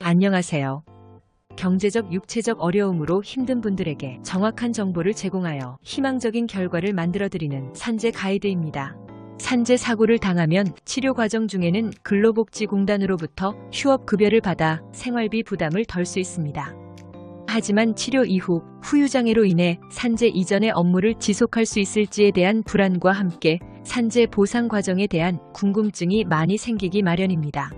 안녕하세요. 경제적, 육체적 어려움으로 힘든 분들에게 정확한 정보를 제공하여 희망적인 결과를 만들어드리는 산재 가이드입니다. 산재 사고를 당하면 치료 과정 중에는 근로복지공단으로부터 휴업급여를 받아 생활비 부담을 덜 수 있습니다. 하지만 치료 이후 후유장애로 인해 산재 이전의 업무를 지속할 수 있을지에 대한 불안과 함께 산재 보상 과정에 대한 궁금증이 많이 생기기 마련입니다.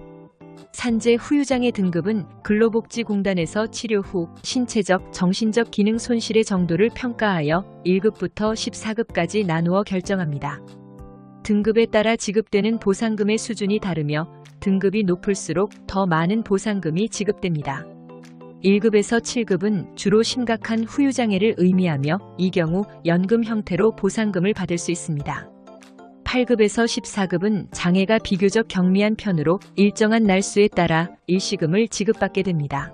산재 후유장애 등급은 근로복지공단에서 치료 후 신체적, 정신적 기능 손실의 정도를 평가하여 1급부터 14급까지 나누어 결정합니다. 등급에 따라 지급되는 보상금의 수준이 다르며 등급이 높을수록 더 많은 보상금이 지급됩니다. 1급에서 7급은 주로 심각한 후유장애를 의미하며 이 경우 연금 형태로 보상금을 받을 수 있습니다. 8급에서 14급은 장애가 비교적 경미한 편으로 일정한 날수에 따라 일시금을 지급받게 됩니다.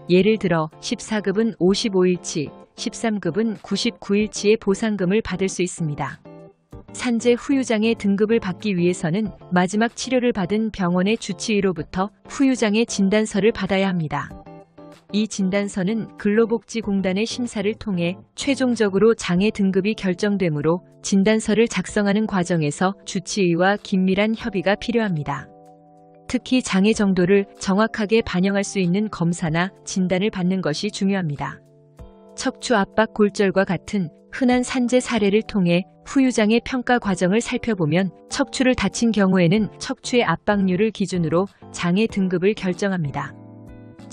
예를 들어 14급은 55일치, 13급은 99일치의 보상금을 받을 수 있습니다. 산재 후유장애 등급을 받기 위해서는 마지막 치료를 받은 병원의 주치의로부터 후유장애 진단서를 받아야 합니다. 이 진단서는 근로복지공단의 심사를 통해 최종적으로 장애 등급이 결정되므로 진단서를 작성하는 과정에서 주치의와 긴밀한 협의가 필요합니다. 특히 장애 정도를 정확하게 반영할 수 있는 검사나 진단을 받는 것이 중요합니다. 척추 압박 골절과 같은 흔한 산재 사례를 통해 후유장애 평가 과정을 살펴보면 척추를 다친 경우에는 척추의 압박률을 기준으로 장애 등급을 결정합니다.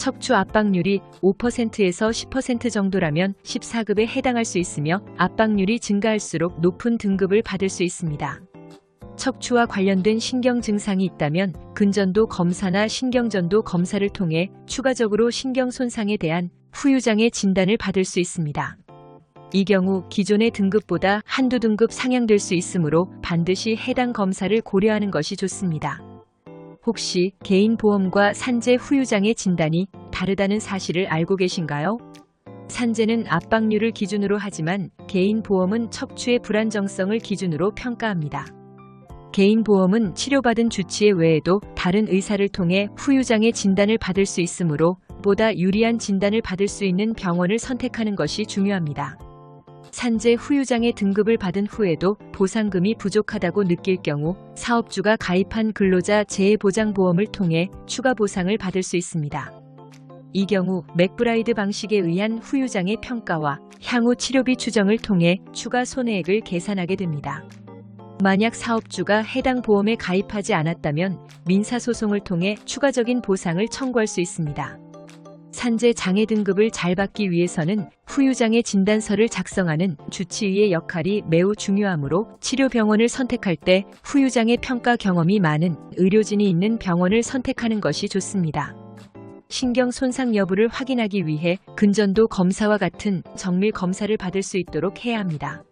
척추 압박률이 5%에서 10% 정도라면 14급에 해당할 수 있으며 압박률이 증가할수록 높은 등급을 받을 수 있습니다. 척추와 관련된 신경 증상이 있다면 근전도 검사나 신경전도 검사를 통해 추가적으로 신경 손상에 대한 후유장애 진단을 받을 수 있습니다. 이 경우 기존의 등급보다 한두 등급 상향될 수 있으므로 반드시 해당 검사를 고려하는 것이 좋습니다. 혹시 개인보험과 산재 후유장애 진단이 다르다는 사실을 알고 계신가요? 산재는 압박률을 기준으로 하지만 개인보험은 척추의 불안정성을 기준으로 평가합니다. 개인보험은 치료받은 주치의 외에도 다른 의사를 통해 후유장애 진단을 받을 수 있으므로 보다 유리한 진단을 받을 수 있는 병원을 선택하는 것이 중요합니다. 산재 후유장애 등급을 받은 후에도 보상금이 부족하다고 느낄 경우 사업주가 가입한 근로자 재해보장보험을 통해 추가 보상을 받을 수 있습니다. 이 경우 맥브라이드 방식에 의한 후유장애 평가와 향후 치료비 추정을 통해 추가 손해액을 계산하게 됩니다. 만약 사업주가 해당 보험에 가입하지 않았다면 민사소송을 통해 추가적인 보상을 청구할 수 있습니다. 산재 장애 등급을 잘 받기 위해서는 후유장애 진단서를 작성하는 주치의의 역할이 매우 중요하므로 치료병원을 선택할 때 후유장애 평가 경험이 많은 의료진이 있는 병원을 선택하는 것이 좋습니다. 신경 손상 여부를 확인하기 위해 근전도 검사와 같은 정밀 검사를 받을 수 있도록 해야 합니다.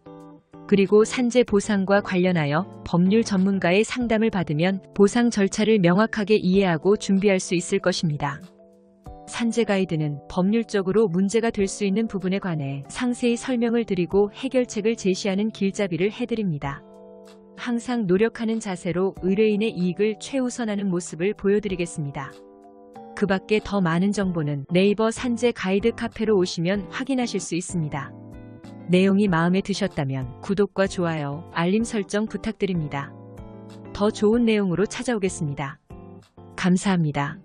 그리고 산재 보상과 관련하여 법률 전문가의 상담을 받으면 보상 절차를 명확하게 이해하고 준비할 수 있을 것입니다. 산재 가이드는 법률적으로 문제가 될 수 있는 부분에 관해 상세히 설명을 드리고 해결책을 제시하는 길잡이를 해드립니다. 항상 노력하는 자세로 의뢰인의 이익을 최우선하는 모습을 보여드리겠습니다. 그 밖에 더 많은 정보는 네이버 산재 가이드 카페로 오시면 확인하실 수 있습니다. 내용이 마음에 드셨다면 구독과 좋아요, 알림 설정 부탁드립니다. 더 좋은 내용으로 찾아오겠습니다. 감사합니다.